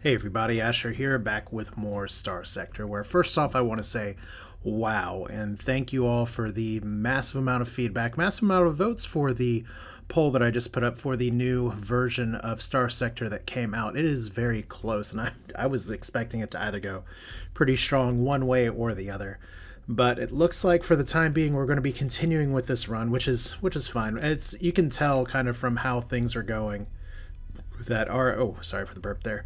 Hey everybody, Asher here, back with more Starsector, where first off I want to say wow, and thank you all for the massive amount of feedback, massive amount of votes for the poll that I just put up for the new version of Starsector that came out. It is very close, and I was expecting it to either go pretty strong one way or the other. But it looks like for the time being we're going to be continuing with this run, which is fine. You can tell kind of from how things are going that our sorry for the burp there.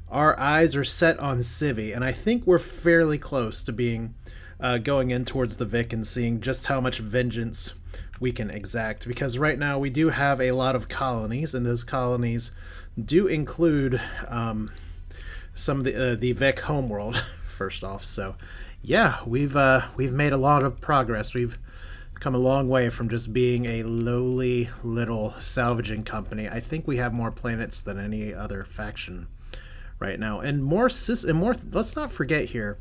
Our eyes are set on Civi, and I think we're fairly close to being going in towards the VIC and seeing just how much vengeance we can exact. Because right now we do have a lot of colonies, and those colonies do include some of the VIC homeworld. First off, so yeah, we've made a lot of progress. We've come a long way from just being a lowly little salvaging company. I think we have more planets than any other faction right now, and more. Let's not forget here.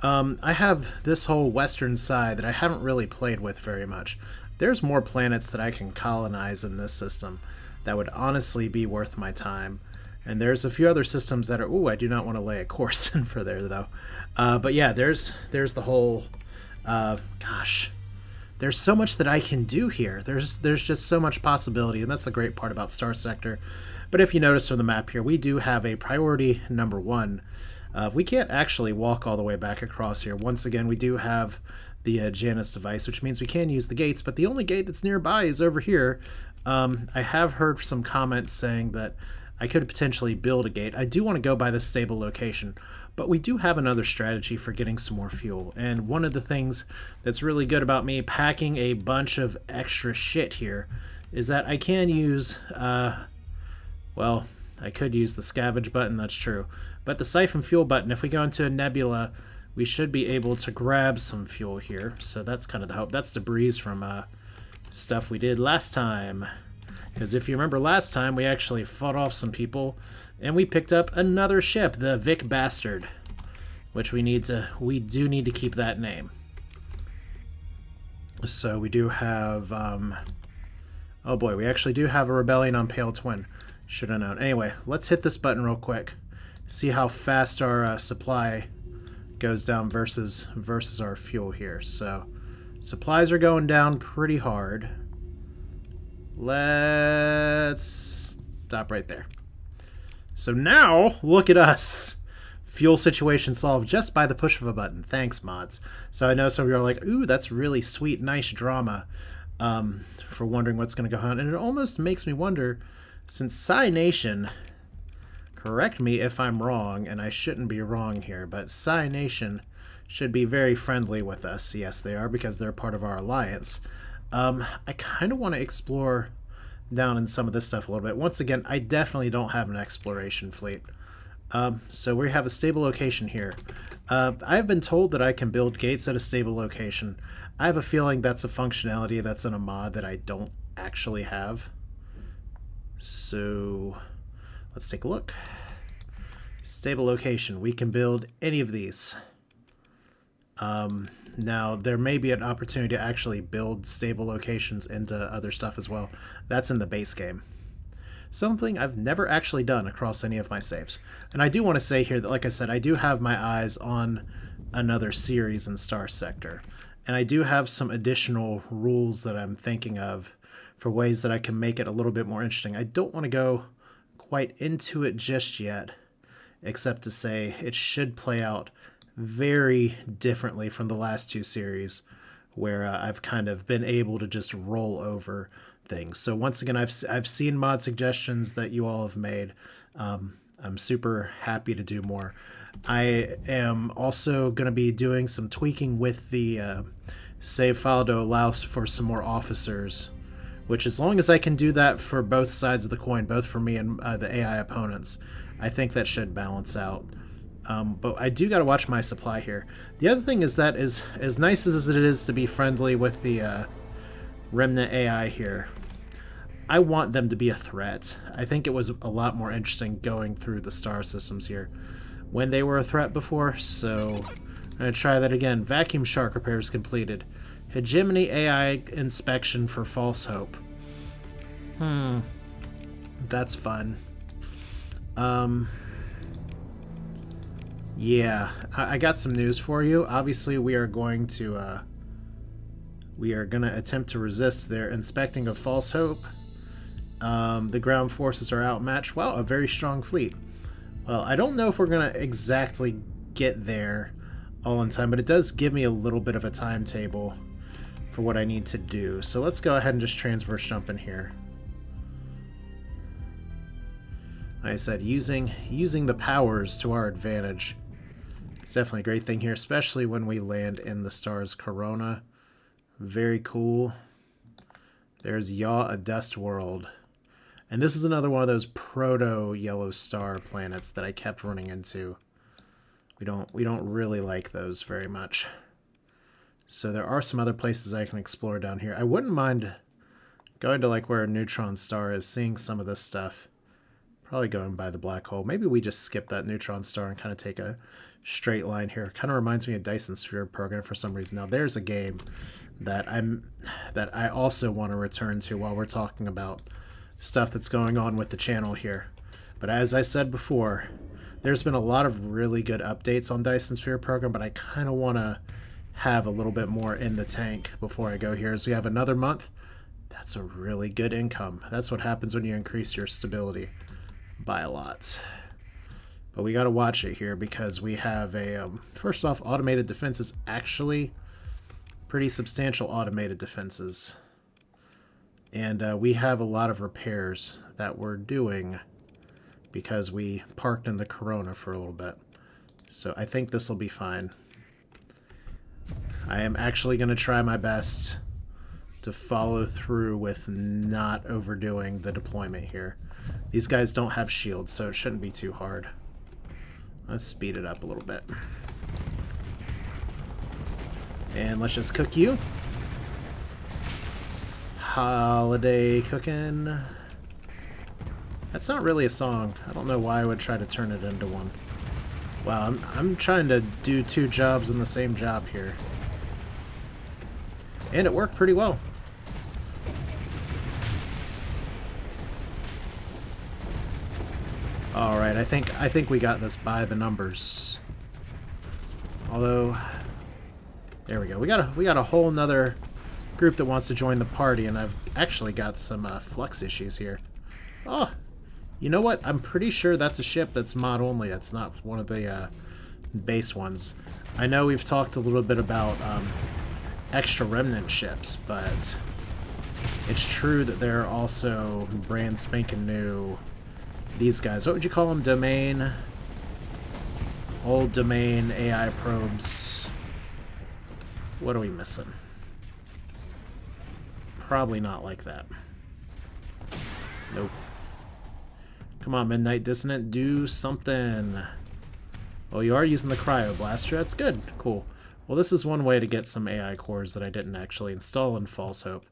I have this whole western side that I haven't really played with very much. There's more planets that I can colonize in this system that would honestly be worth my time. And there's a few other systems that are. Ooh, I do not want to lay a course in for there though. But yeah, there's the whole. Gosh. There's so much that I can do here. There's just so much possibility, and that's the great part about Starsector. But if you notice from the map here, we do have a priority number one. We can't actually walk all the way back across here. Once again, we do have the Janus device, which means we can use the gates, but the only gate that's nearby is over here. I have heard some comments saying that I could potentially build a gate. I do want to go by the stable location, but we do have another strategy for getting some more fuel. And one of the things that's really good about me packing a bunch of extra shit here is that I can use, well, I could use the scavenge button, that's true. But the siphon fuel button, if we go into a nebula, we should be able to grab some fuel here. So that's kind of the hope. That's debris from stuff we did last time. Because if you remember last time, we actually fought off some people, and we picked up another ship, the VIC Bastard, which we do need to keep that name. So we do have, oh boy, we actually do have a rebellion on Pale Twin. Should have known. Anyway, let's hit this button real quick. See how fast our supply goes down versus our fuel here. So supplies are going down pretty hard. Let's stop right there. So now, look at us. Fuel situation solved just by the push of a button. Thanks, mods. So I know some of you are like, ooh, that's really sweet, nice drama, for wondering what's going to go on. And it almost makes me wonder, since Psy Nation, correct me if I'm wrong, and I shouldn't be wrong here, but Psy Nation should be very friendly with us. Yes, they are, because they're part of our alliance. I kind of want to explore down in some of this stuff a little bit. Once again, I definitely don't have an exploration fleet. So we have a stable location here. I've been told that I can build gates at a stable location. I have a feeling that's a functionality that's in a mod that I don't actually have. So let's take a look. Stable location. We can build any of these. Now, there may be an opportunity to actually build stable locations into other stuff as well. That's in the base game. Something I've never actually done across any of my saves. And I do want to say here that, like I said, I do have my eyes on another series in Starsector. And I do have some additional rules that I'm thinking of for ways that I can make it a little bit more interesting. I don't want to go quite into it just yet, except to say it should play out very differently from the last two series, where I've kind of been able to just roll over things. So once again, I've seen mod suggestions that you all have made. I'm super happy to do more. I am also going to be doing some tweaking with the save file to allow for some more officers, which, as long as I can do that for both sides of the coin, both for me and the AI opponents, I think that should balance out. But I do got to watch my supply here. The other thing is that as nice as it is to be friendly with the Remnant AI here, I want them to be a threat. I think it was a lot more interesting going through the star systems here when they were a threat before, so I'm going to try that again. Vacuum shark repairs completed. Hegemony AI inspection for false hope. That's fun. Yeah, I got some news for you. Obviously, we are going to attempt to resist their inspecting of False Hope. The ground forces are outmatched. Wow, a very strong fleet. Well, I don't know if we're gonna exactly get there all in time, but it does give me a little bit of a timetable for what I need to do. So let's go ahead and just transverse jump in here. Like I said, using the powers to our advantage. It's definitely a great thing here, especially when we land in the star's corona. Very cool. There's Yaw, a dust world. And this is another one of those proto-yellow star planets that I kept running into. We don't really like those very much. So there are some other places I can explore down here. I wouldn't mind going to like where a neutron star is, seeing some of this stuff. Probably going by the black hole. Maybe we just skip that neutron star and kind of take a straight line here. Kind of reminds me of Dyson Sphere program for some reason. Now there's a game that I also want to return to while we're talking about stuff that's going on with the channel here. But as I said before, there's been a lot of really good updates on Dyson Sphere program, but I kind of want to have a little bit more in the tank before I go here. As we have another month, that's a really good income. That's what happens when you increase your stability by a lot. But we got to watch it here because we have a first off, automated defenses. Actually pretty substantial automated defenses, and we have a lot of repairs that we're doing because we parked in the corona for a little bit. So I think this will be fine. I am actually going to try my best to follow through with not overdoing the deployment here. These guys don't have shields, so it shouldn't be too hard. Let's speed it up a little bit. And let's just cook you. Holiday cooking. That's not really a song. I don't know why I would try to turn it into one. Wow, I'm trying to do two jobs in the same job here. And it worked pretty well. Alright, I think we got this by the numbers. Although, there we go. We got a whole nother group that wants to join the party, and I've actually got some flux issues here. Oh, you know what? I'm pretty sure that's a ship that's mod only. That's not one of the base ones. I know we've talked a little bit about extra remnant ships, but it's true that there are also brand spanking new. These guys, what would you call them? Domain? Old domain AI probes. What are we missing? Probably not like that. Nope. Come on, Midnight Dissonant, do something. Oh, you are using the Cryoblaster. That's good. Cool. Well, this is one way to get some AI cores that I didn't actually install in False Hope.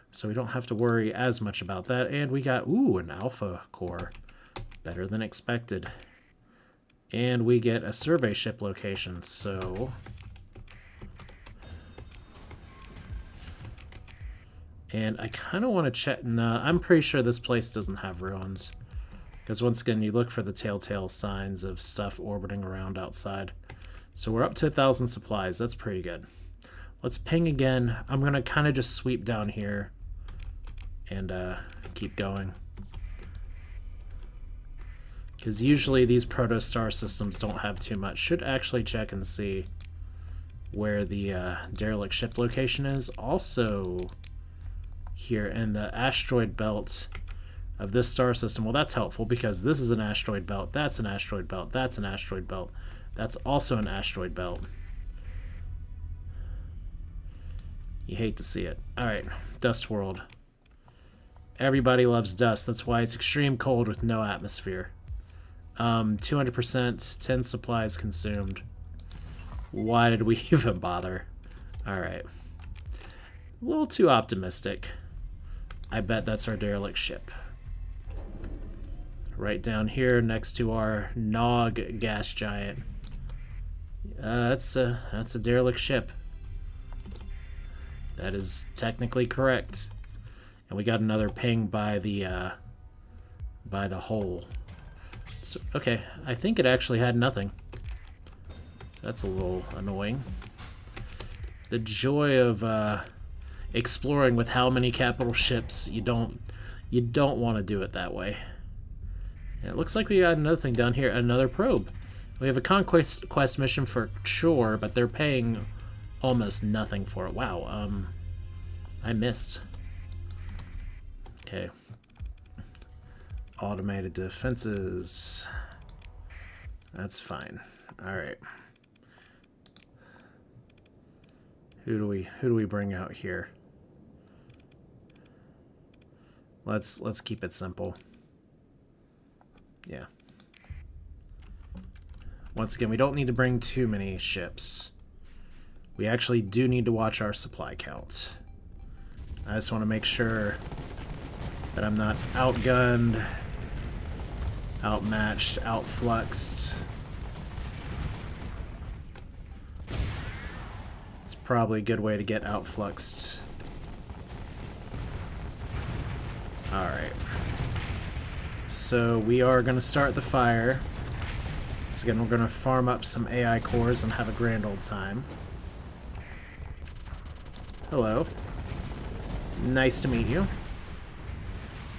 So we don't have to worry as much about that. And we got, ooh, an Alpha core. Better than expected. And we get a survey ship location, so... And I kind of want to check... Nah, I'm pretty sure this place doesn't have ruins. Because once again, you look for the telltale signs of stuff orbiting around outside. So we're up to 1,000 supplies. That's pretty good. Let's ping again. I'm going to kind of just sweep down here and keep going. Because usually these proto-star systems don't have too much. Should actually check and see where the derelict ship location is. Also, here in the asteroid belt of this star system. Well, that's helpful because this is an asteroid belt. That's an asteroid belt. That's an asteroid belt. That's also an asteroid belt. You hate to see it. Alright, Dust World. Everybody loves dust. That's why it's extreme cold with no atmosphere. 200%, 10 supplies consumed. Why did we even bother? Alright. A little too optimistic. I bet that's our derelict ship. Right down here next to our Nog gas giant. That's a derelict ship. That is technically correct. And we got another ping by the hole. So, okay, I think it actually had nothing. That's a little annoying. The joy of exploring with how many capital ships, you don't want to do it that way. And it looks like we got another thing down here, another probe. We have a conquest quest mission for sure, but they're paying almost nothing for it. Wow, I missed. Okay. Automated defenses. That's fine. All right. Who do we bring out here? Let's keep it simple. Yeah. Once again, we don't need to bring too many ships. We actually do need to watch our supply count. I just want to make sure that I'm not outgunned, outmatched, outfluxed. It's probably a good way to get outfluxed. Alright. So we are going to start the fire. So again, we're going to farm up some AI cores and have a grand old time. Hello. Nice to meet you.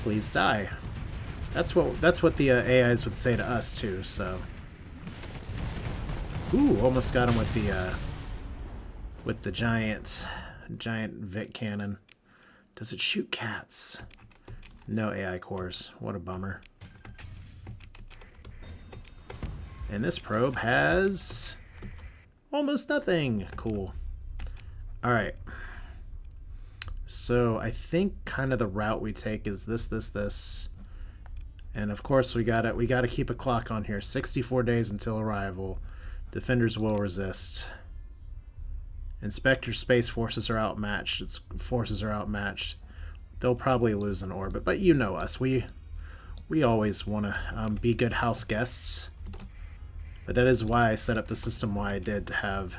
Please die. That's what the AIs would say to us too, so. Ooh, almost got him with the giant VIC cannon. Does it shoot cats? No AI cores. What a bummer. And this probe has almost nothing. Cool. Alright. So I think kind of the route we take is this. And of course we gotta keep a clock on here. 64 days until arrival. Defenders will resist. Inspector space forces are outmatched. Its forces are outmatched. They'll probably lose an orbit, but you know us. We always want to be good house guests. But that is why I set up the system why I did, to have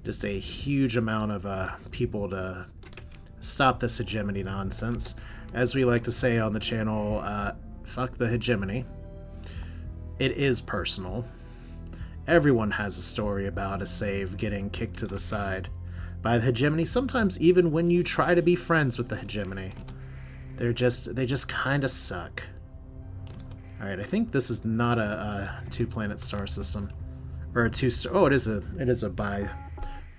just a huge amount of people to stop this hegemony nonsense. As we like to say on the channel, fuck the hegemony. It is personal. Everyone has a story about a save getting kicked to the side by the hegemony. Sometimes even when you try to be friends with the hegemony, they just kind of suck. Alright, I think this is not a two-planet star system. Or a two-star... Oh, it is a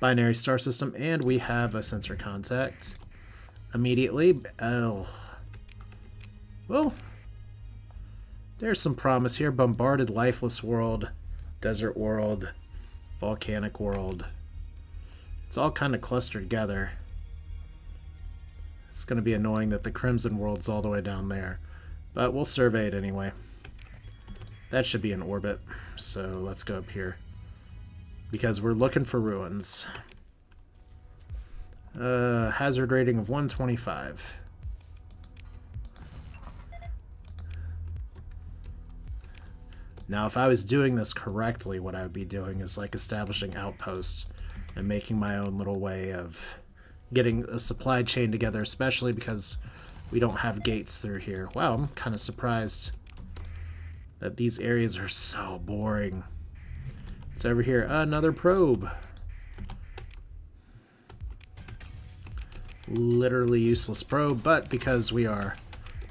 binary star system, and we have a sensor contact immediately. Oh. Well, there's some promise here. Bombarded lifeless world, desert world, volcanic world. It's all kind of clustered together. It's going to be annoying that the Crimson world's all the way down there, but we'll survey it anyway. That should be in orbit, so let's go up here, because we're looking for ruins. Hazard rating of 125. Now, if I was doing this correctly, what I would be doing is like establishing outposts and making my own little way of getting a supply chain together, especially because we don't have gates through here. Wow, I'm kind of surprised that these areas are so boring. It's over here. Another probe. Literally useless probe, but because we are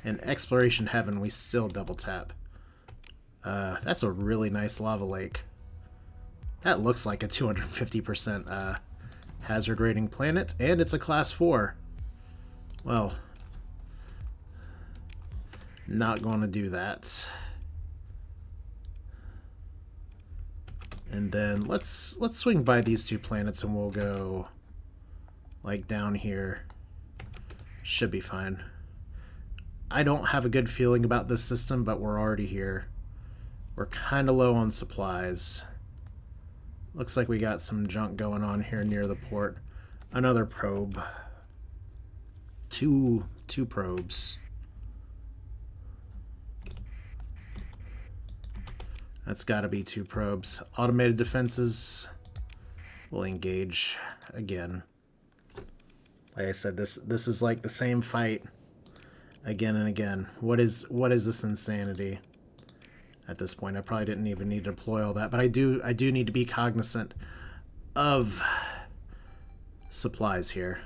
in exploration heaven, we still double tap. That's a really nice lava lake. That looks like a 250% hazard rating planet, and it's a class 4. Well, not going to do that. And then let's swing by these two planets and we'll go like down here. Should be fine. I don't have a good feeling about this system, but we're already here. We're kind of low on supplies. Looks like we got some junk going on here near the port. Another probe. Two probes. That's got to be 2 probes. Automated defenses will engage again. Like I said, this is like the same fight again and again. What is this insanity? at this point. I probably didn't even need to deploy all that, but I do need to be cognizant of supplies here.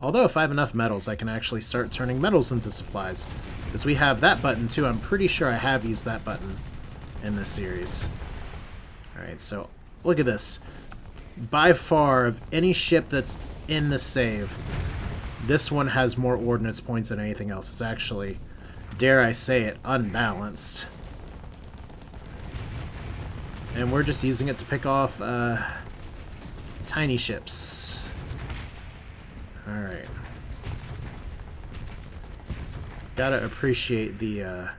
Although if I have enough metals, I can actually start turning metals into supplies. Because we have that button too. I'm pretty sure I have used that button in this series. Alright, so look at this. By far, of any ship that's in the save, this one has more ordnance points than anything else. It's actually, dare I say it, unbalanced. And we're just using it to pick off tiny ships. Alright. Gotta appreciate the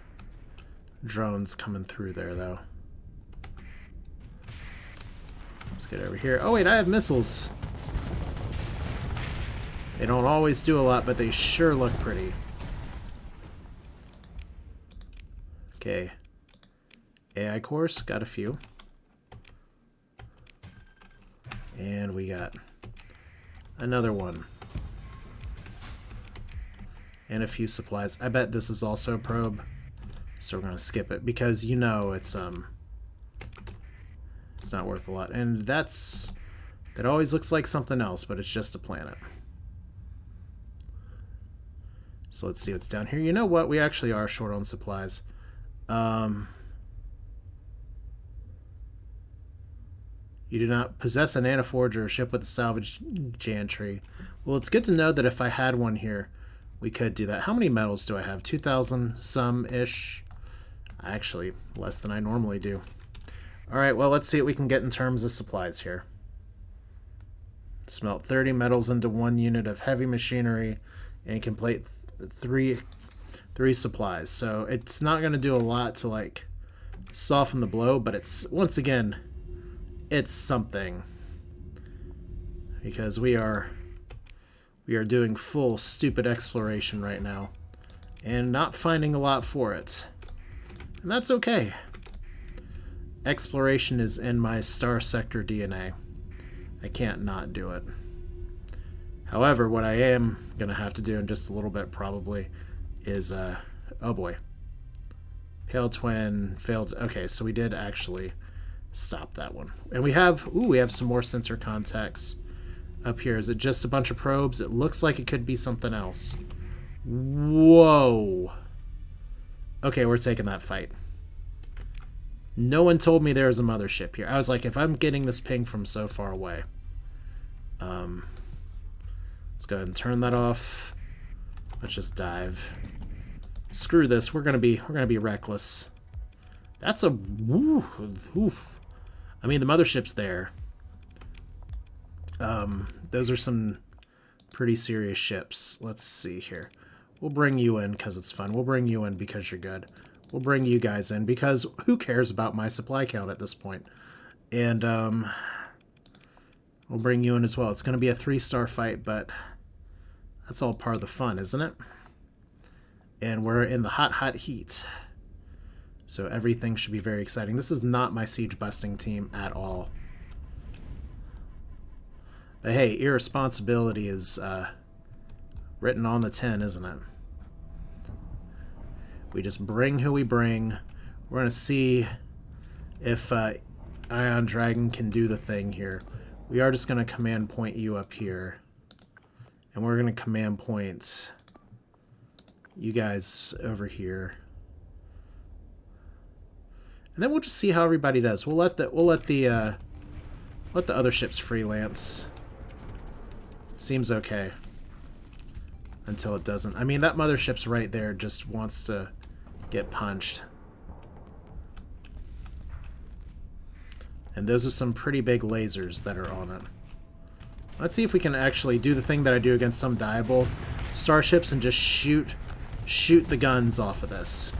drones coming through there, though. Let's get over here. Oh, wait, I have missiles. They don't always do a lot, but they sure look pretty. Okay. AI cores, got a few. And we got another one. And a few supplies. I bet this is also a probe. So we're going to skip it because you know it's not worth a lot. And that always looks like something else, but it's just a planet. So let's see what's down here. You know what? We actually are short on supplies. You do not possess a nanoforge or a ship with a salvage gantry. Well, it's good to know that if I had one here, we could do that. How many metals do I have? 2,000 some-ish. Actually, less than I normally do. Alright, well, let's see what we can get in terms of supplies here. Smelt 30 metals into 1 unit of heavy machinery and complete three supplies. So it's not going to do a lot to, like, soften the blow, but it's, once again, it's something. Because we are doing full stupid exploration right now and not finding a lot for it. And that's okay. Exploration is in my Starsector DNA. I can't not do it. However, what I am going to have to do in just a little bit probably is, oh boy. Pale Twin failed. Okay, so we did actually stop that one. And we have some more sensor contacts up here. Is it just a bunch of probes? It looks like it could be something else. Whoa. Okay, we're taking that fight. No one told me there was a mothership here. I was like, if I'm getting this ping from so far away. Let's go ahead and turn that off. Let's just dive. Screw this. We're gonna be reckless. That's a oof. I mean, the mothership's there. Those are some pretty serious ships. Let's see here. We'll bring you in because it's fun. We'll bring you in because you're good. We'll bring you guys in because who cares about my supply count at this point? And we'll bring you in as well. It's going to be a 3-star fight, but that's all part of the fun, isn't it? And we're in the hot heat. So everything should be very exciting. This is not my siege busting team at all. But hey, irresponsibility is written on the tin, isn't it? We just bring who we bring. We're going to see if Ion Dragon can do the thing here. We are just going to command point you up here. And we're going to command point you guys over here. And then we'll just see how everybody does. We'll let the other ships freelance. Seems okay. Until it doesn't. I mean, that mothership's right there, just wants to get punched. And those are some pretty big lasers that are on it. Let's see if we can actually do the thing that I do against some diable starships and just shoot the guns off of this.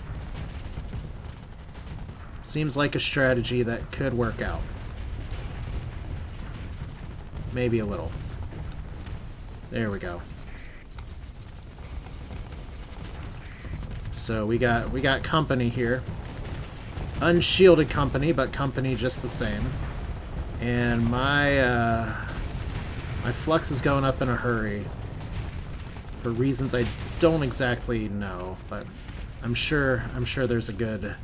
Seems like a strategy that could work out. Maybe a little. There we go. So we got company here. Unshielded company, but company just the same. And my flux is going up in a hurry. For reasons I don't exactly know, but I'm sure there's a good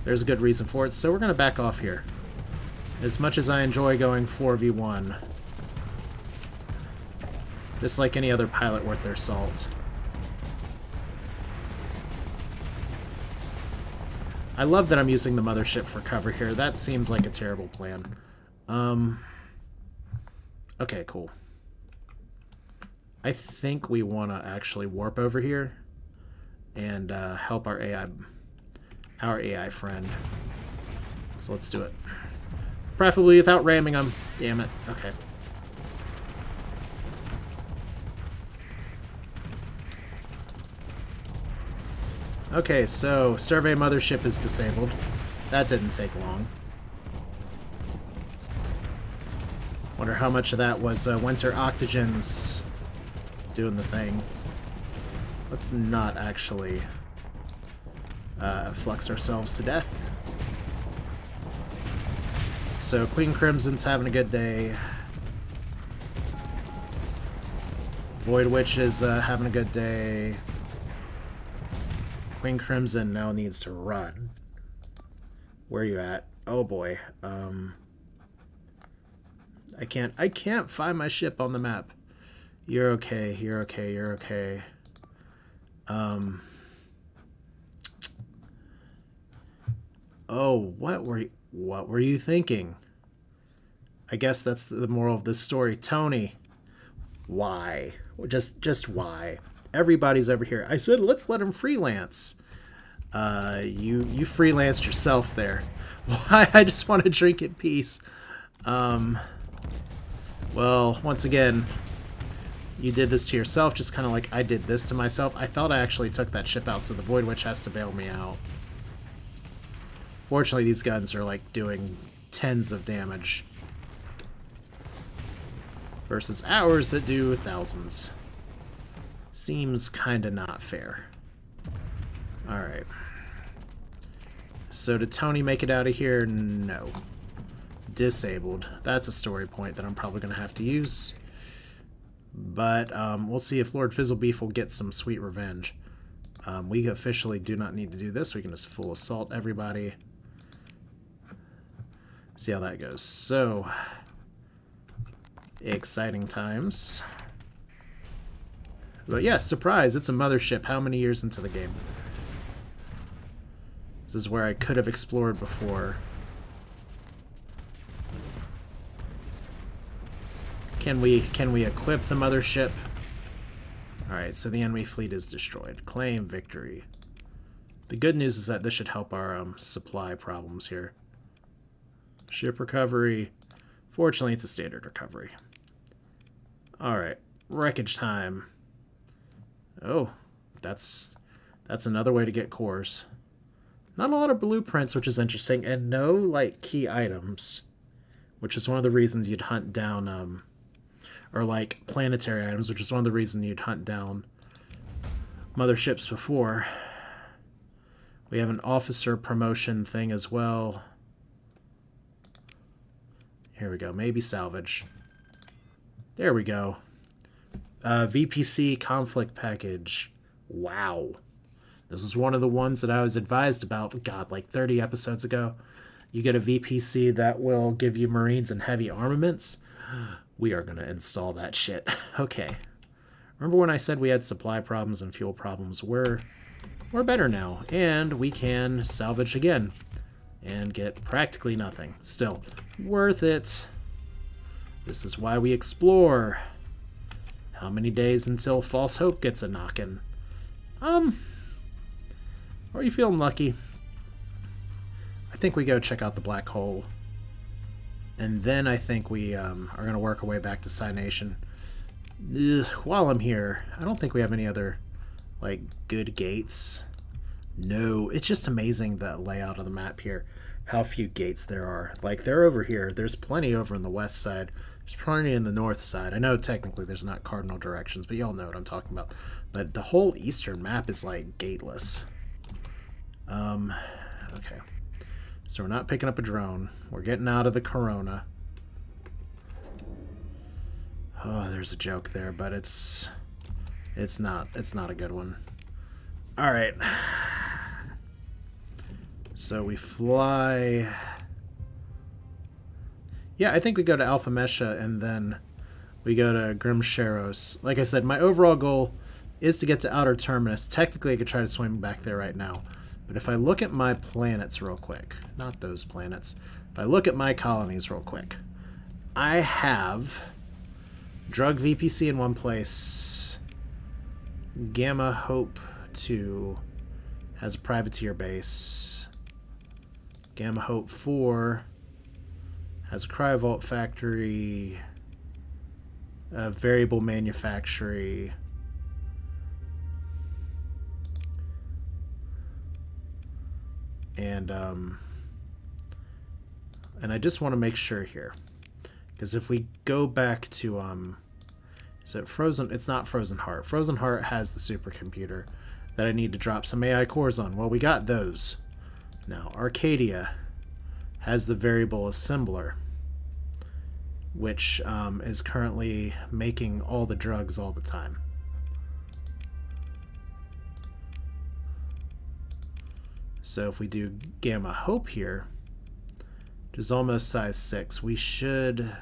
There's a good reason for it, so we're going to back off here. As much as I enjoy going 4v1, just like any other pilot worth their salt. I love that I'm using the Mothership for cover here. That seems like a terrible plan. Okay, cool. I think we want to actually warp over here and help our AI friend. So let's do it. Preferably without ramming them. Damn it. Okay. Okay, so survey Mothership is disabled. That didn't take long. Wonder how much of that was winter octogens doing the thing. Let's not actually flux ourselves to death. So Queen Crimson's having a good day. Void Witch is having a good day. Queen Crimson now needs to run. Where are you at? Oh boy. I can't find my ship on the map. You're okay, you're okay, you're okay. Oh, what were you thinking? I guess that's the moral of this story. Tony, why? Just why? Everybody's over here. I said, let's let him freelance. You freelanced yourself there. Why? I just want to drink in peace. Well, once again, you did this to yourself, just kind of like I did this to myself. I thought I actually took that ship out, so the Void Witch has to bail me out. Fortunately, these guns are like doing tens of damage versus ours that do thousands. Seems kinda not fair. Alright. So did Tony make it out of here? No. Disabled. That's a story point that I'm probably going to have to use. But we'll see if Lord Fizzlebeef will get some sweet revenge. We officially do not need to do this. We can just full assault everybody. See how that goes. So, exciting times. But yeah, surprise, it's a Mothership. How many years into the game? This is where I could have explored before. Can we equip the Mothership? Alright, so the enemy fleet is destroyed. Claim victory. The good news is that this should help our supply problems here. Ship recovery. Fortunately, it's a standard recovery. Alright, wreckage time. Oh, that's another way to get cores. Not a lot of blueprints, which is interesting, and no, like, key items. Which is one of the reasons you'd hunt down, or, like, planetary items, which is one of the reasons you'd hunt down motherships before. We have an officer promotion thing as well. Here we go, maybe salvage. There we go. VPC conflict package. Wow. This is one of the ones that I was advised about, God, like 30 episodes ago. You get a VPC that will give you Marines and heavy armaments. We are going to install that shit. Okay. Remember when I said we had supply problems and fuel problems? We're better now. And we can salvage again. And get practically nothing. Still, worth it. This is why we explore. How many days until False Hope gets a knockin'? Are you feeling lucky? I think we go check out the black hole. And then I think we are going to work our way back to Psi Nation. While I'm here, I don't think we have any other, like, good gates. No, it's just amazing the layout of the map here. How few gates there are. Like, they're over here. There's plenty over on the west side. There's plenty in the north side. I know technically there's not cardinal directions, but y'all know what I'm talking about. But the whole eastern map is, like, gateless. Okay. So we're not picking up a drone. We're getting out of the Corona. Oh, there's a joke there, but it's not a good one. All right. So we fly... Yeah, I think we go to Alpha Mesha and then we go to Grimsharos. Like I said, my overall goal is to get to Outer Terminus. Technically, I could try to swim back there right now. But if I look at my planets real quick, not those planets, if I look at my colonies real quick, I have Drug VPC in one place. Gamma Hope 2 has a privateer base. Gamma Hope 4 has a cryovault factory, a variable manufactory, and I just want to make sure here, because if we go back to is it Frozen? It's not Frozen Heart. Frozen Heart has the supercomputer that I need to drop some AI cores on. Well, we got those. Now Arcadia has the variable assembler, which is currently making all the drugs all the time. So if we do Gamma Hope here, which is almost size 6, we should...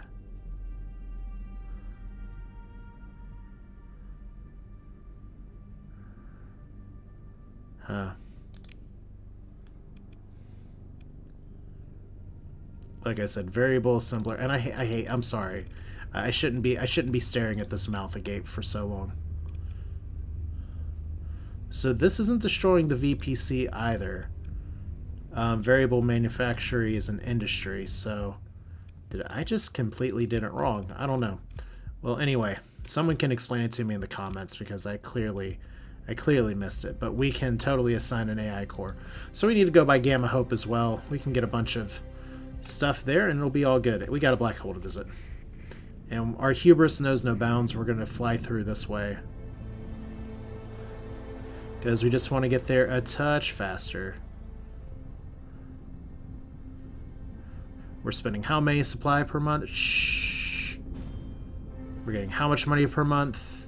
Like I said, variable assembler, and I'm sorry. I shouldn't be staring at this mouth agape for so long. So this isn't destroying the VPC either. Variable manufacturing is an industry, so did I just completely did it wrong? I don't know. Well, anyway, someone can explain it to me in the comments because I clearly missed it. But we can totally assign an AI core. So we need to go by Gamma Hope as well. We can get a bunch of stuff there and it'll be all good. We got a black hole to visit. And our hubris knows no bounds. We're going to fly through this way, because we just want to get there a touch faster. We're spending how many supply per month? Shh. We're getting how much money per month?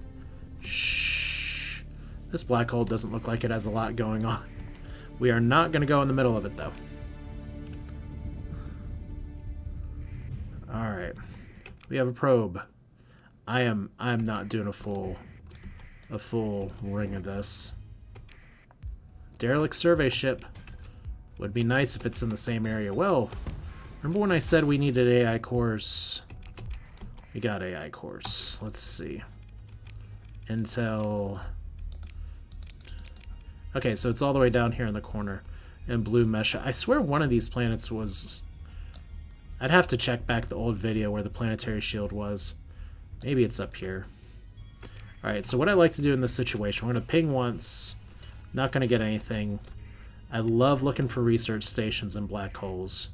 Shh. This black hole doesn't look like it has a lot going on. We are not going to go in the middle of it, though. Alright. We have a probe. I'm not doing a full ring of this. Derelict survey ship. Would be nice if it's in the same area. Well, remember when I said we needed AI cores? We got AI cores. Let's see. Intel. Okay, so it's all the way down here in the corner. In blue mesh. I swear one of these planets was... I'd have to check back the old video where the planetary shield was. Maybe it's up here. Alright, so what I like to do in this situation, we're going to ping once. Not going to get anything. I love looking for research stations in black holes.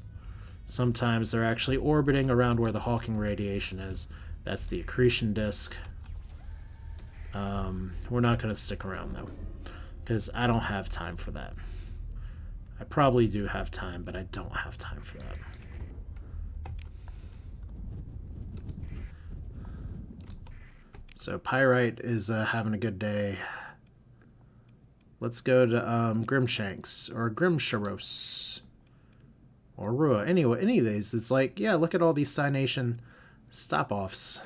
Sometimes they're actually orbiting around where the Hawking radiation is. That's the accretion disk. We're not going to stick around, though, because I don't have time for that. I probably do have time, but I don't have time for that. So Pyrite is having a good day. Let's go to Grimshanks or Grimsharos or Rua. Anyway, any of these. It's like, yeah, look at all these Cynation stop-offs.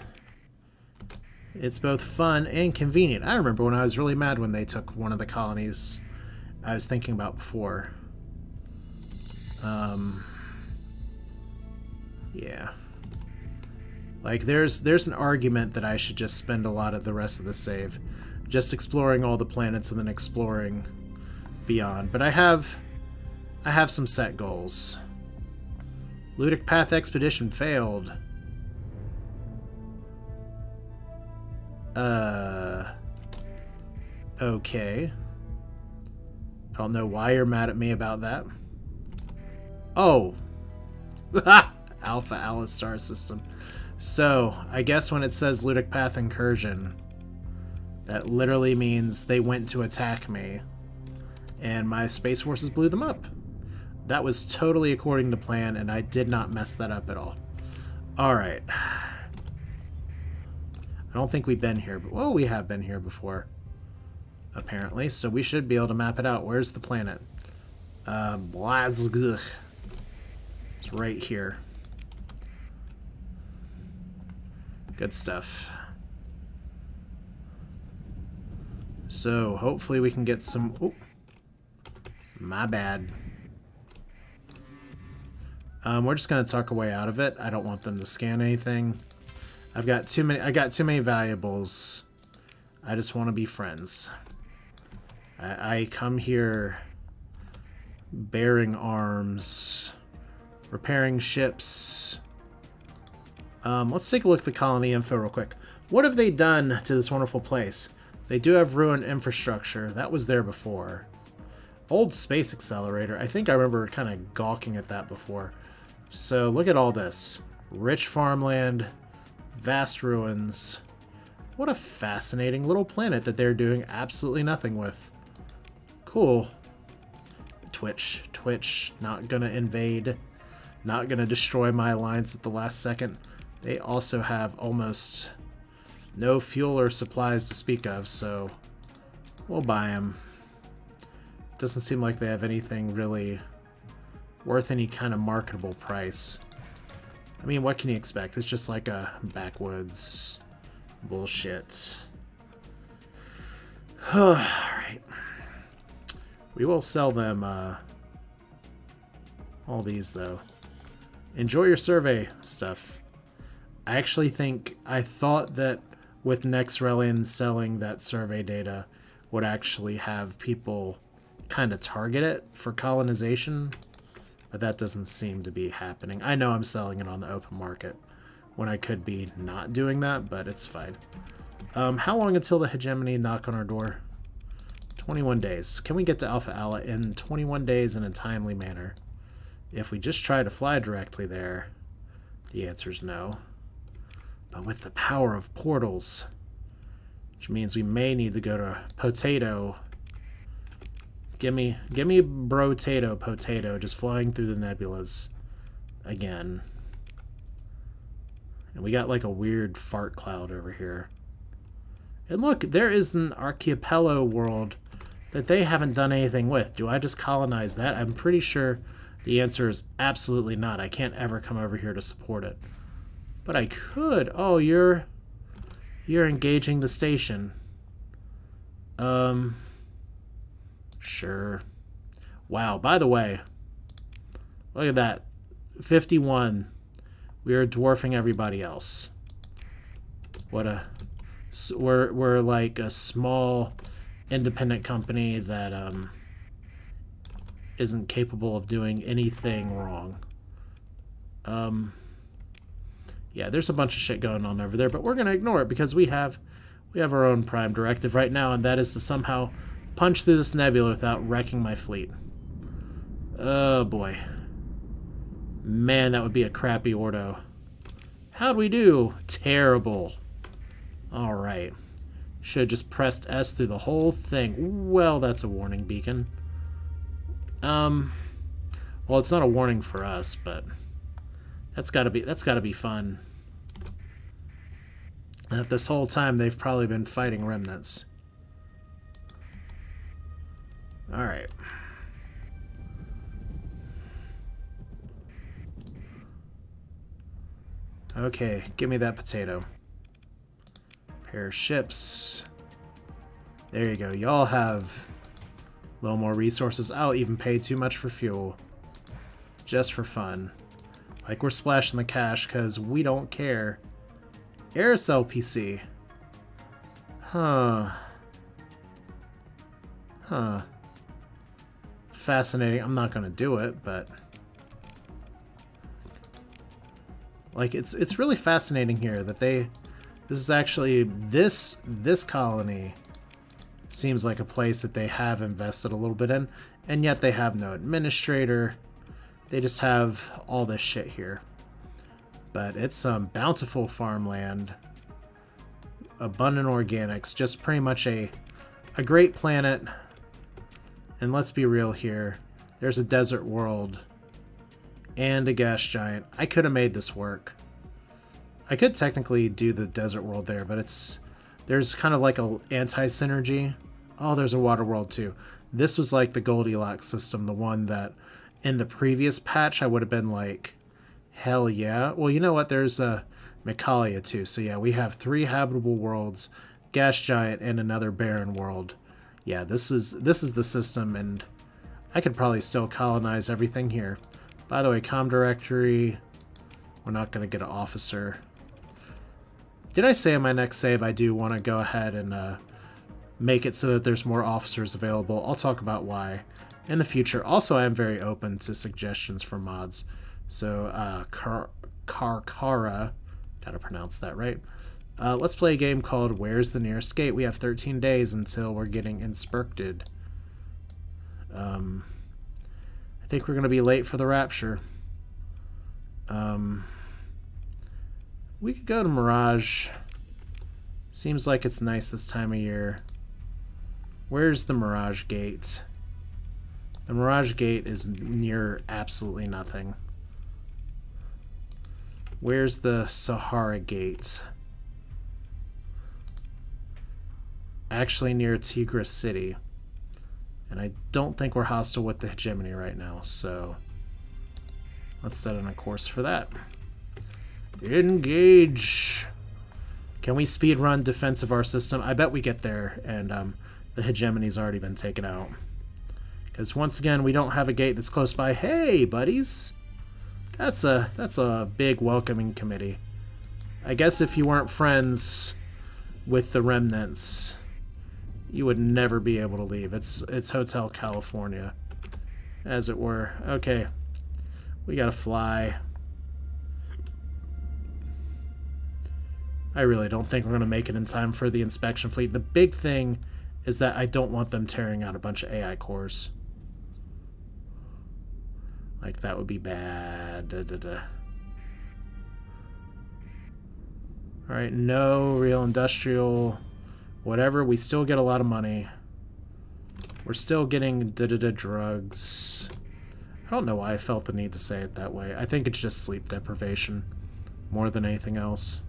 It's both fun and convenient. I remember when I was really mad when they took one of the colonies I was thinking about before. Yeah. Like, there's an argument that I should just spend a lot of the rest of the save just exploring all the planets and then exploring beyond. But I have some set goals. Ludic Path Expedition failed. Okay. I don't know why you're mad at me about that. Oh. Alpha Alice star system. So, I guess when it says Ludic Path Incursion, that literally means they went to attack me, and my Space Forces blew them up. That was totally according to plan, and I did not mess that up at all. Alright. I don't think we've been here, but well, we have been here before, apparently, so we should be able to map it out. Where's the planet? Blazg. It's right here. Good stuff. So, hopefully we can get some... Oh, my bad. We're just going to tuck away out of it. I don't want them to scan anything. I got too many valuables. I just want to be friends. I come here bearing arms, repairing ships. Let's take a look at the colony info real quick. What have they done to this wonderful place? They do have ruined infrastructure. That was there before. Old space accelerator. I think I remember kind of gawking at that before. So look at all this. Rich farmland, vast ruins. What a fascinating little planet that they're doing absolutely nothing with. Cool. Twitch, not gonna invade. Not gonna destroy my alliance at the last second. They also have almost no fuel or supplies to speak of, so we'll buy them. Doesn't seem like they have anything really worth any kind of marketable price. I mean, what can you expect? It's just like a backwoods bullshit. Alright. We will sell them all these, though. Enjoy your survey stuff. I actually I thought that with Nexerelin selling that survey data would actually have people kind of target it for colonization, but that doesn't seem to be happening. I know I'm selling it on the open market when I could be not doing that, but it's fine. How long until the Hegemony knock on our door? 21 days. Can we get to Alpha Ala in 21 days in a timely manner? If we just try to fly directly there, the answer is no. But with the power of portals, which means we may need to go to Potato. Gimme Brotato Potato, just flying through the nebulas again. And we got like a weird fart cloud over here. And look, there is an archipelago world that they haven't done anything with. Do I just colonize that? I'm pretty sure the answer is absolutely not. I can't ever come over here to support it. But I could. Oh, you're engaging the station. Sure. Wow, by the way, look at that. 51. We are dwarfing everybody else. What a... We're like a small independent company that isn't capable of doing anything wrong. Yeah, there's a bunch of shit going on over there, but we're gonna ignore it because we have our own prime directive right now, and that is to somehow punch through this nebula without wrecking my fleet. Oh boy. Man, that would be a crappy ordo. How'd we do? Terrible. Alright. Should have just pressed S through the whole thing. Well, that's a warning beacon. Well, it's not a warning for us, but that's gotta be fun. That this whole time they've probably been fighting remnants. Alright. Okay, give me that potato. Pair of ships. There you go. Y'all have a little more resources. I'll even pay too much for fuel. Just for fun. Like we're splashing the cash because we don't care. Eris LPC. Huh. Fascinating. I'm not going to do it, but... Like, it's really fascinating here that they... This is actually... This colony seems like a place that they have invested a little bit in, and yet they have no administrator. They just have all this shit here. But it's some bountiful farmland, abundant organics, just pretty much a great planet. And let's be real here. There's a desert world and a gas giant. I could have made this work. I could technically do the desert world there, but there's kind of like a anti-synergy. Oh, there's a water world too. This was like the Goldilocks system, the one that in the previous patch I would have been like, hell yeah. Well, you know what? There's a Micalia too. So yeah, we have 3 habitable worlds, gas giant, and another barren world. Yeah, this is the system, and I could probably still colonize everything here. By the way, comm directory. We're not going to get an officer. Did I say in my next save I do want to go ahead and make it so that there's more officers available? I'll talk about why in the future. Also, I am very open to suggestions for mods. So, Karkara, gotta pronounce that right. Let's play a game called Where's the Nearest Gate? We have 13 days until we're getting inspected. I think we're going to be late for the rapture. We could go to Mirage. Seems like it's nice this time of year. Where's the Mirage Gate? The Mirage Gate is near absolutely nothing. Where's the Sahara Gate? Actually near Tigris City. And I don't think we're hostile with the Hegemony right now, so let's set in a course for that. Engage! Can we speedrun defense of our system? I bet we get there, and the Hegemony's already been taken out. Because once again, we don't have a gate that's close by. Hey, buddies! That's a big welcoming committee. I guess if you weren't friends with the remnants, you would never be able to leave. It's Hotel California, as it were. Okay, we gotta fly. I really don't think we're gonna make it in time for the inspection fleet. The big thing is that I don't want them tearing out a bunch of AI cores. Like, that would be bad. Alright, no real industrial whatever. We still get a lot of money. We're still getting drugs. I don't know why I felt the need to say it that way. I think it's just sleep deprivation more than anything else.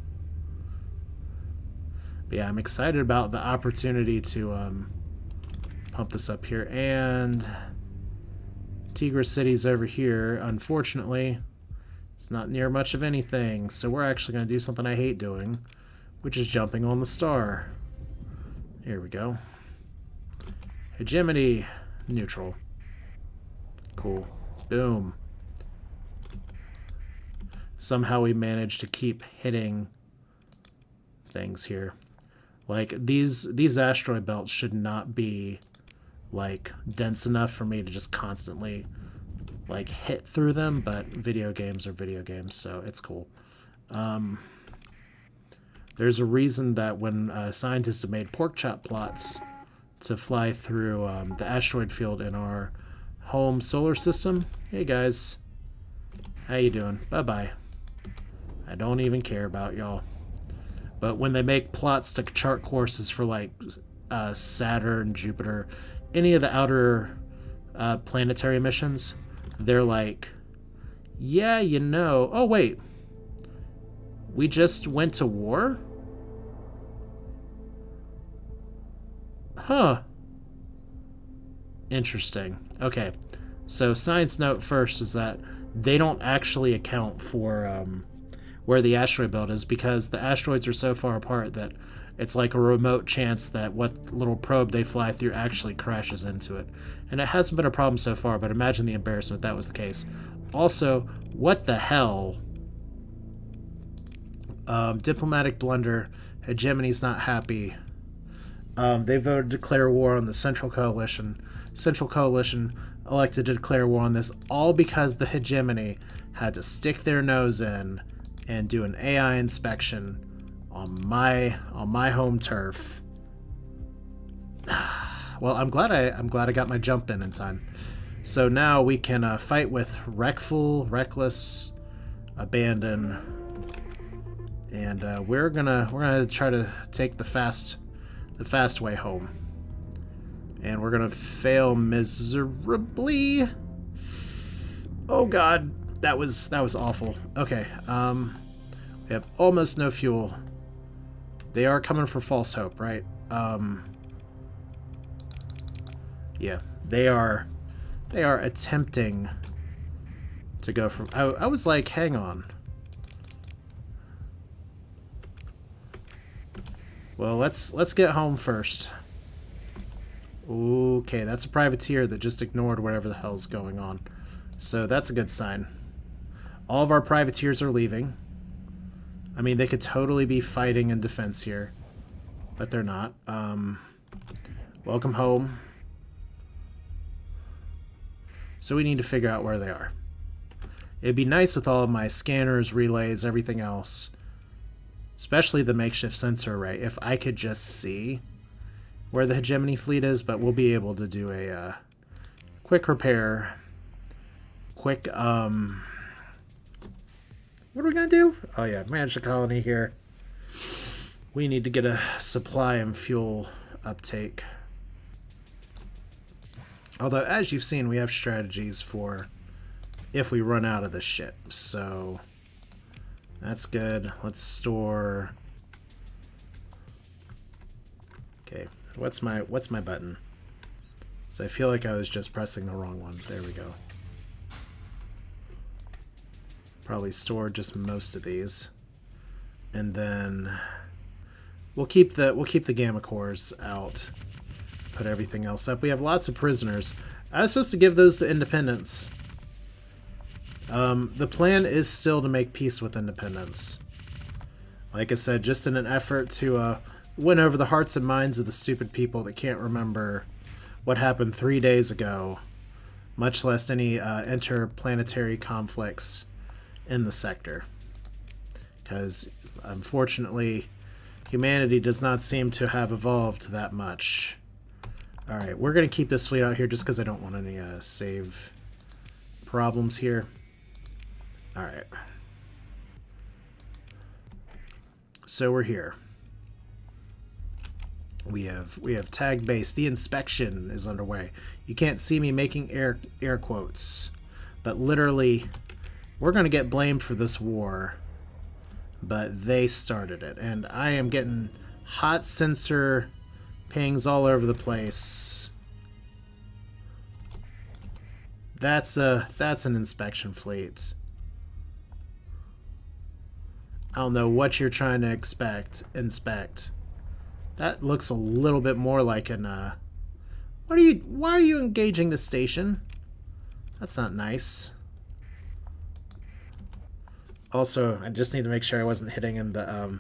But yeah, I'm excited about the opportunity to pump this up here. And Tigris City's over here. Unfortunately, it's not near much of anything. So we're actually going to do something I hate doing, which is jumping on the star. Here we go. Hegemony, neutral. Cool. Boom. Somehow we managed to keep hitting things here. Like, these asteroid belts should not be, like, dense enough for me to just constantly, like, hit through them, but video games are video games, so it's cool. There's a reason that when scientists have made pork chop plots to fly through the asteroid field in our home solar system. Hey, guys. How you doing? Bye-bye. I don't even care about y'all. But when they make plots to chart courses for, like, Saturn, Jupiter, any of the outer planetary missions, they're like, yeah, you know... Oh, wait. We just went to war? Huh. Interesting. Okay. So, science note first is that they don't actually account for where the asteroid belt is, because the asteroids are so far apart that it's like a remote chance that what little probe they fly through actually crashes into it. And it hasn't been a problem so far, but imagine the embarrassment if that was the case. Also, what the hell? Diplomatic blunder. Hegemony's not happy. They voted to declare war on the Central Coalition. Central Coalition elected to declare war on this, all because the Hegemony had to stick their nose in and do an AI inspection on my home turf. Well, I'm glad I got my jump in time. So now we can fight with Wreckful, Reckless, Abandon, and we're gonna try to take the fast way home. And we're gonna fail miserably. Oh god. That was awful. Okay, we have almost no fuel. They are coming for false hope, right? Yeah, They are attempting to go from... I was like, hang on. Well, let's get home first. Okay, that's a privateer that just ignored whatever the hell's going on. So that's a good sign. All of our privateers are leaving. I mean, they could totally be fighting in defense here, but they're not. Welcome home. So we need to figure out where they are. It'd be nice with all of my scanners, relays, everything else, especially the makeshift sensor array, if I could just see where the Hegemony fleet is, but we'll be able to do a quick repair. Quick, what are we going to do? Oh yeah, manage the colony here. We need to get a supply and fuel uptake. Although, as you've seen, we have strategies for if we run out of this shit. So that's good. Let's store. Okay, what's my button? So I feel like I was just pressing the wrong one. There we go. Probably store just most of these, and then we'll keep the gamma cores out. Put everything else up. We have lots of prisoners. I was supposed to give those to Independence. The plan is still to make peace with Independence. Like I said, just in an effort to win over the hearts and minds of the stupid people that can't remember what happened 3 days ago, much less any interplanetary conflicts in the sector. Because, unfortunately, humanity does not seem to have evolved that much. Alright, we're going to keep this fleet out here just because I don't want any save problems here. Alright. So we're here. We have tag base. The inspection is underway. You can't see me making air quotes, but literally we're going to get blamed for this war, but they started it, and I am getting hot sensor pings all over the place. That's an inspection fleet. I don't know what you're trying to inspect. That looks a little bit more like an why are you engaging the station? That's not nice. Also, I just need to make sure I wasn't hitting in the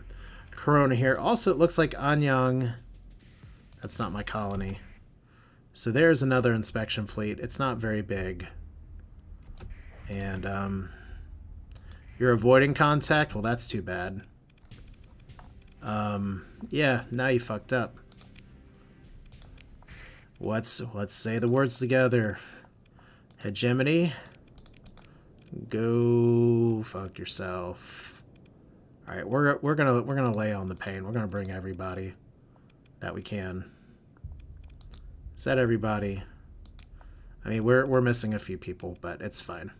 corona here. Also, it looks like Anyang. That's not my colony. So there's another inspection fleet. It's not very big. And you're avoiding contact? Well, that's too bad. Yeah, now you fucked up. Let's say the words together. Hegemony. Go fuck yourself. All right, we're gonna lay on the pain. We're gonna bring everybody that we can. Is that everybody? I mean, we're missing a few people, but it's fine.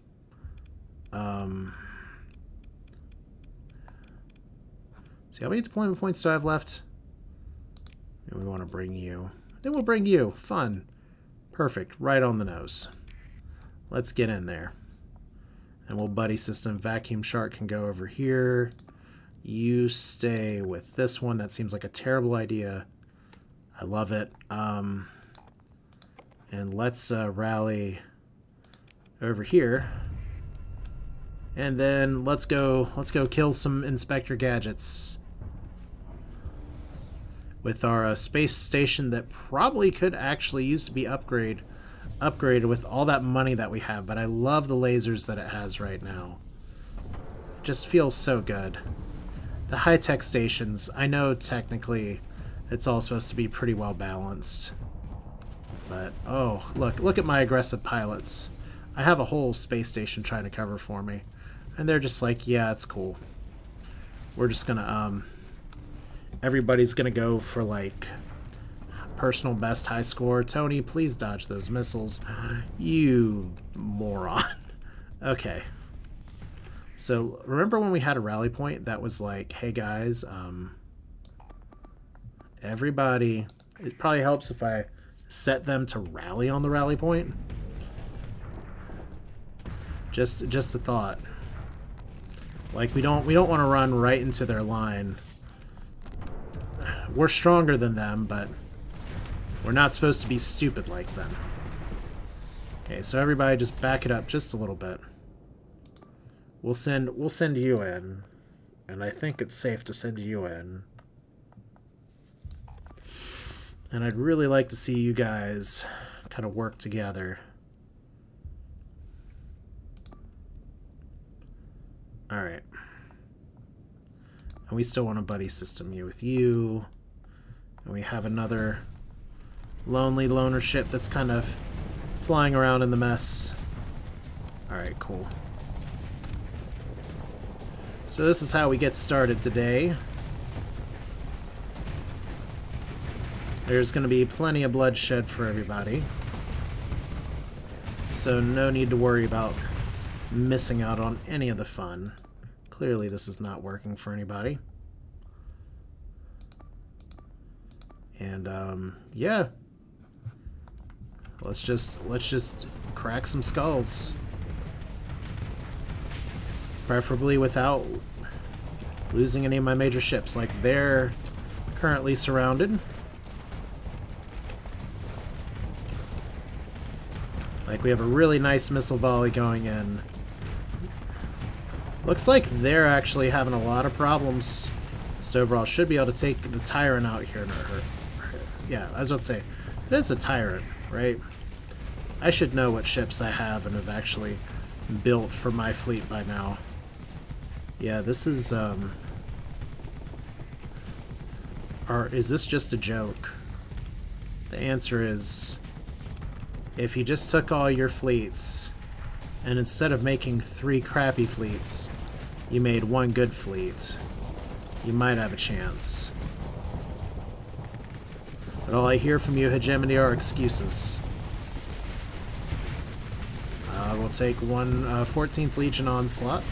See, how many deployment points do I have left? And we want to bring you. Then we'll bring you. Fun. Perfect. Right on the nose. Let's get in there. And we'll buddy system. Vacuum Shark can go over here. You stay with this one. That seems like a terrible idea. I love it. And let's rally over here. And then let's go kill some Inspector Gadgets with our space station that probably could actually use to be upgraded with all that money that we have. But I love the lasers that it has right now. It just feels so good. The high-tech stations, I know technically it's all supposed to be pretty well balanced. But, oh, look at my aggressive pilots. I have a whole space station trying to cover for me. And they're just like, yeah, it's cool. We're just gonna, everybody's gonna go for, like, personal best high score. Tony, please dodge those missiles. You moron. Okay. So, remember when we had a rally point that was like, hey guys, everybody, it probably helps if I set them to rally on the rally point. Just a thought. Like, we don't want to run right into their line. We're stronger than them, but we're not supposed to be stupid like them. Okay, so everybody just back it up just a little bit. We'll send you in, and I think it's safe to send you in. And I'd really like to see you guys kind of work together. Alright. And we still want a buddy system here with you. And we have another lonely loner ship that's kind of flying around in the mess. Alright, cool. So this is how we get started today. There's going to be plenty of bloodshed for everybody. So no need to worry about missing out on any of the fun. Clearly this is not working for anybody. And yeah. Let's just crack some skulls. Preferably without losing any of my major ships. Like, they're currently surrounded. Like, we have a really nice missile volley going in. Looks like they're actually having a lot of problems. So overall, should be able to take the Tyrant out here. Yeah, I was about to say, it is a Tyrant, right? I should know what ships I have and have actually built for my fleet by now. Yeah, this is, is this just a joke? The answer is, if you just took all your fleets, and instead of making 3 crappy fleets, you made 1 good fleet, you might have a chance. But all I hear from you, Hegemony, are excuses. We'll take one 14th Legion onslaught.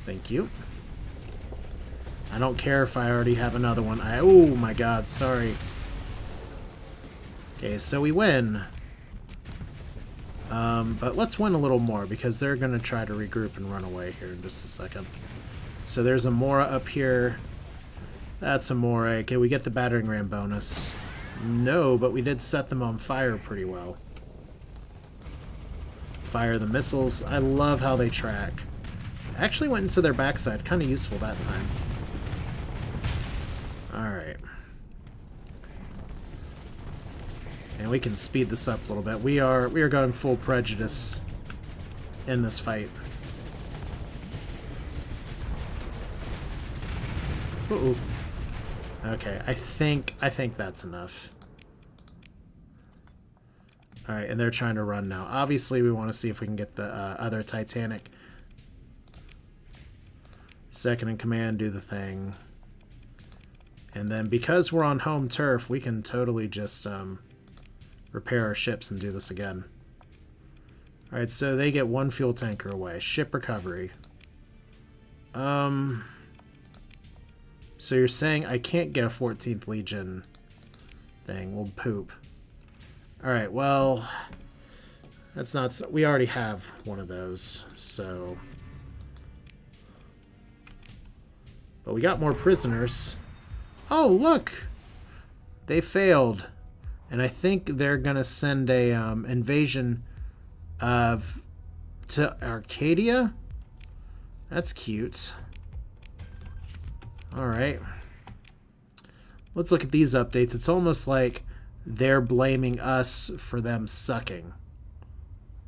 Thank you. I don't care if I already have another one. Oh my god, sorry. Okay, so we win. But let's win a little more, because they're going to try to regroup and run away here in just a second. So there's a Mora up here. That's a Mora. Okay, we get the battering ram bonus. No, but we did set them on fire pretty well. Fire the missiles. I love how they track. Actually went into their backside. Kind of useful that time. Alright. And we can speed this up a little bit. We are going full prejudice in this fight. Ooh. Okay, I think that's enough. Alright, and they're trying to run now. Obviously, we want to see if we can get the other Titanic. Second in command, do the thing. And then, because we're on home turf, we can totally just repair our ships and do this again. Alright, so they get 1 fuel tanker away. Ship recovery. So you're saying I can't get a 14th Legion thing. We'll poop. Alright, well, that's not... We already have one of those, so... But we got more prisoners. Oh, look! They failed. And I think they're gonna send a invasion of... to Arcadia? That's cute. Alright. Let's look at these updates. It's almost like they're blaming us for them sucking.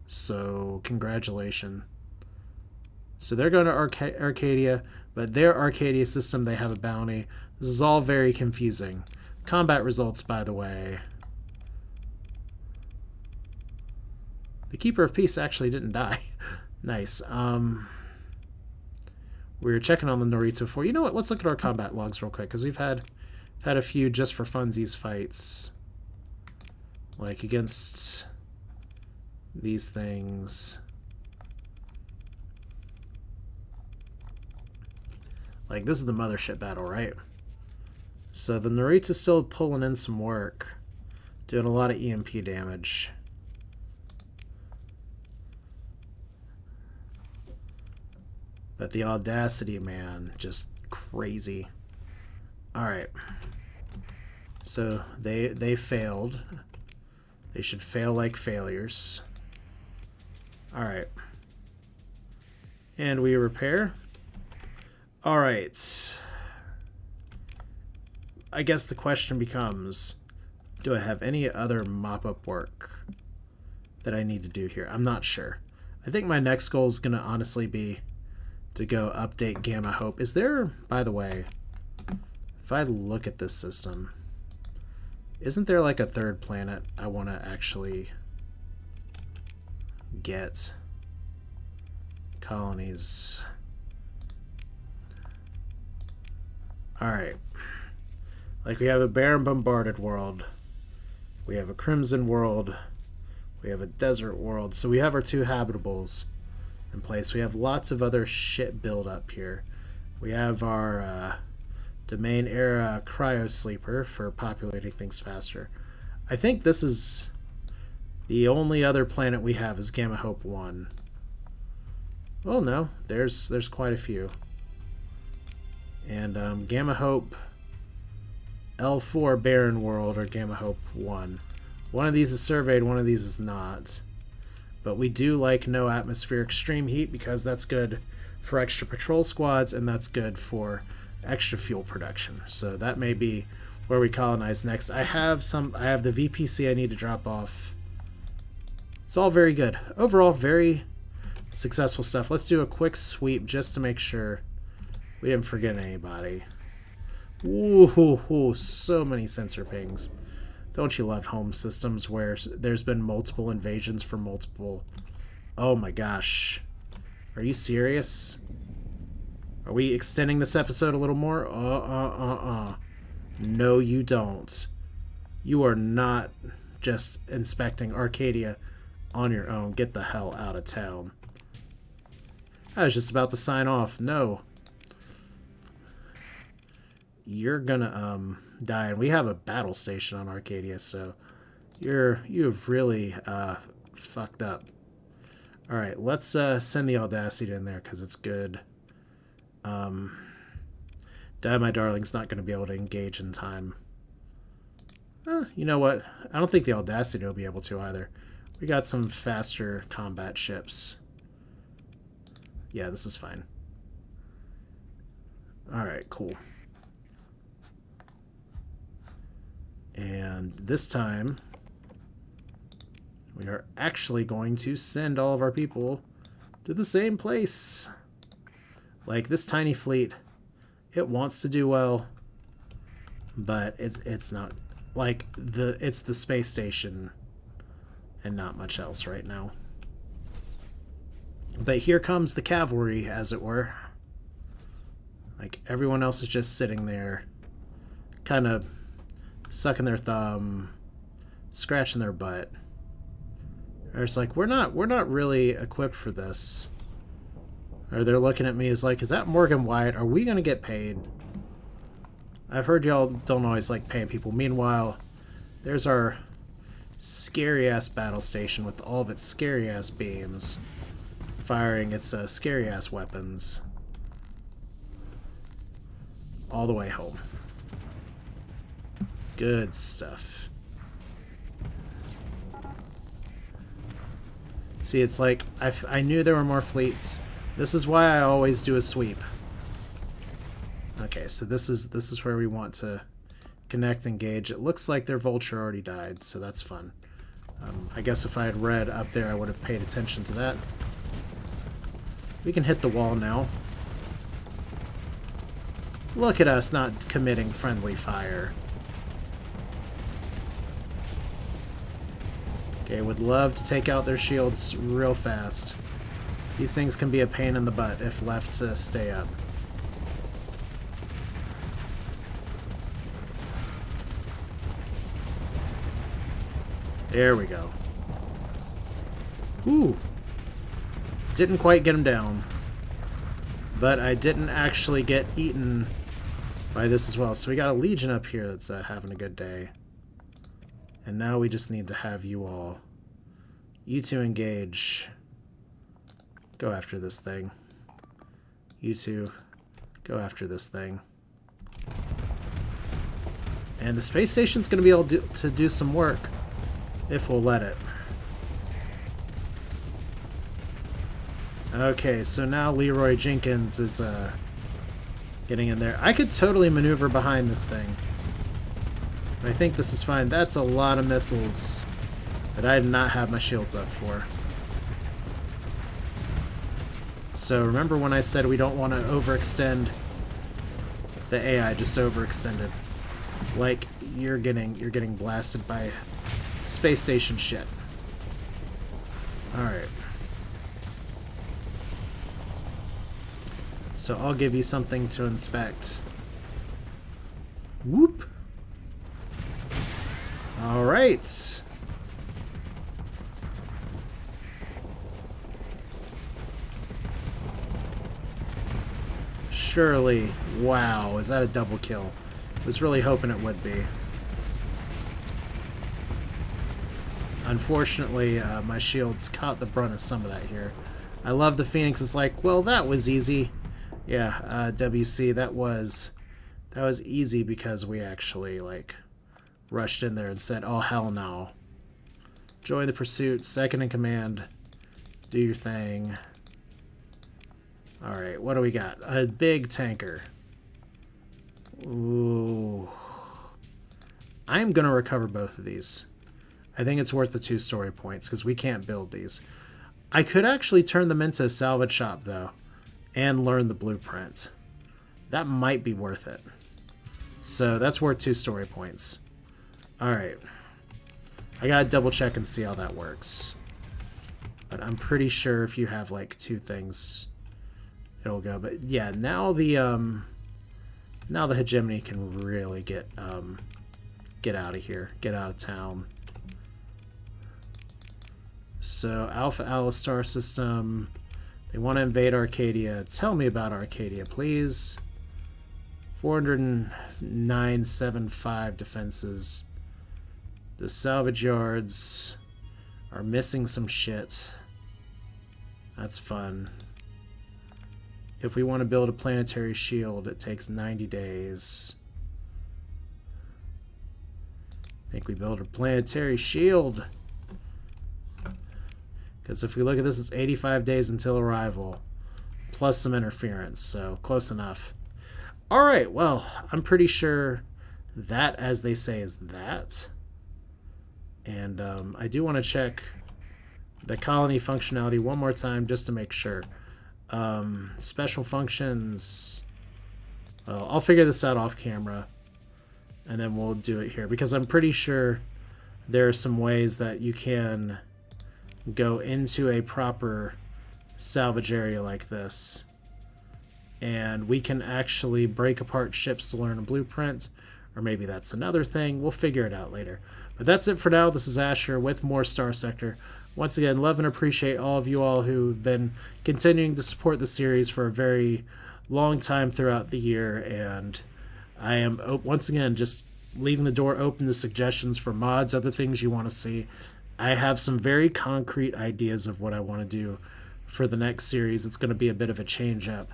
So, congratulations. So they're going to Arcadia, but their Arcadia system, they have a bounty. This is all very confusing. Combat results, by the way. The Keeper of Peace actually didn't die. Nice. We were checking on the Norito before. You know what? Let's look at our combat logs real quick, because we've had a few just for funsies fights. Like against these things. Like, this is the Mothership battle, right? So the Narita's still pulling in some work. Doing a lot of EMP damage. But the Audacity, man, just crazy. Alright. So they failed. They should fail like failures. Alright. And we repair. Alright. I guess the question becomes, do I have any other mop-up work that I need to do here? I'm not sure. I think my next goal is going to honestly be to go update Gamma Hope. Is there, by the way, if I look at this system, isn't there like a third planet I want to actually get colonies? Alright. Like, we have a barren bombarded world. We have a crimson world. We have a desert world. So we have our 2 habitables in place. We have lots of other shit build up here. We have our domain era cryo sleeper for populating things faster. I think this is the only other planet we have is Gamma Hope 1. Oh no, there's quite a few. And Gamma Hope L4 Barren World or Gamma Hope 1. One of these is surveyed, one of these is not. But we do like no atmospheric extreme heat because that's good for extra patrol squads and that's good for extra fuel production. So that may be where we colonize next. I have the VPC I need to drop off. It's all very good. Overall, very successful stuff. Let's do a quick sweep just to make sure we didn't forget anybody. Ooh, so many sensor pings. Don't you love home systems where there's been multiple invasions for multiple... Oh my gosh. Are you serious? Are we extending this episode a little more? No, you don't. You are not just inspecting Arcadia on your own. Get the hell out of town. I was just about to sign off. No. You're gonna die, and we have a battle station on Arcadia, so you've really fucked up. All right, let's send the Audacity in there because it's good. Die My Darling's not going to be able to engage in time. You know what? I don't think the Audacity will be able to either. We got some faster combat ships. Yeah, this is fine. All right, cool. And this time, we are actually going to send all of our people to the same place. Like, this tiny fleet, it wants to do well, but it's not, like, it's the space station and not much else right now. But here comes the cavalry, as it were. Like, everyone else is just sitting there, kind of sucking their thumb, scratching their butt. Or it's like, we're not really equipped for this. Or they're looking at me as like, is that Morgan Wyatt? Are we gonna get paid? I've heard y'all don't always like paying people. Meanwhile, there's our scary ass battle station with all of its scary ass beams firing its scary ass weapons all the way home. Good stuff. See, it's like, I knew there were more fleets. This is why I always do a sweep. Okay, so this is where we want to connect, engage. It looks like their vulture already died, so that's fun. I guess if I had read up there, I would have paid attention to that. We can hit the wall now. Look at us not committing friendly fire. Okay, would love to take out their shields real fast. These things can be a pain in the butt if left to stay up. There we go. Ooh. Didn't quite get him down. But I didn't actually get eaten by this as well. So we got a Legion up here that's having a good day. And now we just need to have you all. You two engage. Go after this thing. You two go after this thing. And the space station's going to be able to do some work if we'll let it. Okay, so now Leroy Jenkins is getting in there. I could totally maneuver behind this thing. I think this is fine. That's a lot of missiles that I did not have my shields up for. So remember when I said we don't want to overextend the AI, just overextended. Like you're getting blasted by space station shit. Alright. So I'll give you something to inspect. Whoop! Alright. Surely. Wow, is that a double kill? I was really hoping it would be. Unfortunately, my shields caught the brunt of some of that here. I love the Phoenix. It's like, well, that was easy. Yeah, WC, that was easy because we actually, like, rushed in there and said, oh, hell no. Join the pursuit, second in command. Do your thing. Alright, what do we got? A big tanker. Ooh. I'm going to recover both of these. I think it's worth the 2 story points because we can't build these. I could actually turn them into a salvage shop, though, and learn the blueprint. That might be worth it. So that's worth 2 story points. Alright. I gotta double check and see how that works. But I'm pretty sure if you have like 2 things, it'll go. But yeah, now the Hegemony can really get out of here. Get out of town. So Alpha Alice star system. They want to invade Arcadia. Tell me about Arcadia, please. 409.75 defenses. The salvage yards are missing some shit. That's fun. If we want to build a planetary shield, it takes 90 days. I think we build a planetary shield. Because if we look at this, it's 85 days until arrival. Plus some interference, so close enough. Alright, well, I'm pretty sure that, as they say, is that. And I do want to check the colony functionality one more time just to make sure. Special functions. I'll figure this out off camera. And then we'll do it here. Because I'm pretty sure there are some ways that you can go into a proper salvage area like this. And we can actually break apart ships to learn a blueprint. Or maybe that's another thing. We'll figure it out later. But that's it for now. This is Asher with more Starsector. Once again, love and appreciate all of you all who've been continuing to support the series for a very long time throughout the year. And I am, once again, just leaving the door open to suggestions for mods, other things you want to see. I have some very concrete ideas of what I want to do for the next series. It's going to be a bit of a change up,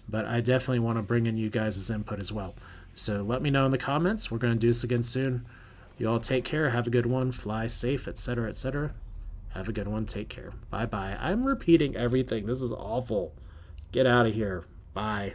but I definitely want to bring in you guys' input as well. So let me know in the comments. We're going to do this again soon. You all take care. Have a good one. Fly safe, etc., etc. Have a good one. Take care. Bye-bye. I'm repeating everything. This is awful. Get out of here. Bye.